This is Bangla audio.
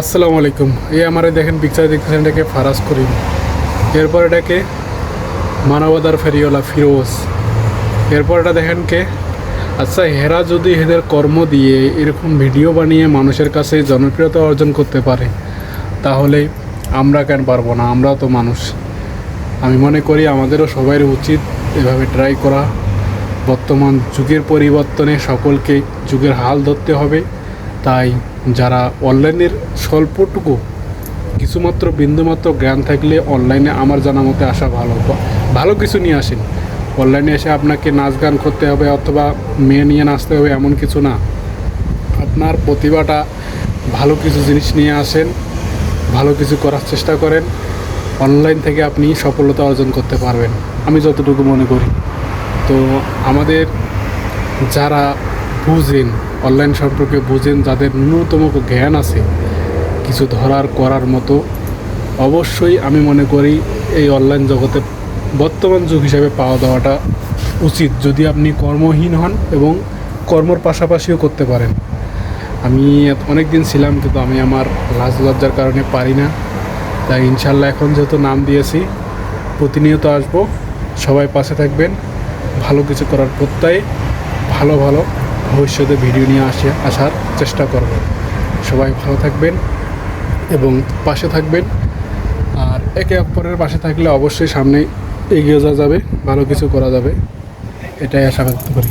আসসালামু আলাইকুম। এই আমারে দেখেন পিকচার দেখতেছেন, এটাকে ফারাজ করিম। এরপর এটাকে মানবতার ফেরিওয়ালা ফিরোজ। এরপর এটা দেখেন কে। আচ্ছা, এরা যদি এদের কর্ম দিয়ে এরকম ভিডিও বানিয়ে মানুষের কাছে জনপ্রিয়তা অর্জন করতে পারে, তাহলে আমরা কেন পারবো না? আমরাও তো মানুষ। আমি মনে করি আমাদেরও সবাই উচিত এভাবে ট্রাই করা। বর্তমান যুগের পরিবর্তনে সকলকে যুগের হাল ধরতে হবে। তাই যারা অনলাইনের স্বল্পটুকু কিছুমাত্র বিন্দুমাত্র জ্ঞান থাকলে অনলাইনে আমার জানা মতে আসা ভালো কিছু নিয়ে আসেন। অনলাইনে এসে আপনাকে নাচ গান করতে হবে অথবা মেয়ে নিয়ে নাচতে হবে এমন কিছু না। আপনার প্রতিভাটা ভালো কিছু জিনিস নিয়ে আসেন, ভালো কিছু করার চেষ্টা করেন। অনলাইন থেকে আপনি সফলতা অর্জন করতে পারবেন, আমি যতটুকু মনে করি। তো আমাদের যারা বুঝেন, অনলাইন সম্পর্কে বুঝেন, যাদের ন্যূনতম জ্ঞান আছে কিছু ধরার করার মতো, অবশ্যই আমি মনে করি এই অনলাইন জগতে বর্তমান যুগ হিসাবে পাওয়া দেওয়াটা উচিত, যদি আপনি কর্মহীন হন এবং কর্মর পাশাপাশিও করতে পারেন। আমি অনেক দিন ছিলাম, কিন্তু আমি আমার লাজ লজ্জার কারণে পারি না। তাই ইনশাল্লাহ এখন যেহেতু নাম দিয়েছি, প্রতিনিয়ত আসবো। সবাই পাশে থাকবেন। ভালো কিছু করার প্রত্যয়ে ভালো ভবিষ্যতে ভিডিও নিয়ে আসার চেষ্টা করব। সবাই ভালো থাকবেন এবং পাশে থাকবেন। আর একে অপরের পাশে থাকলে অবশ্যই সামনে এগিয়ে যাওয়া যাবে, ভালো কিছু করা যাবে, এটাই আশা ব্যক্ত করি।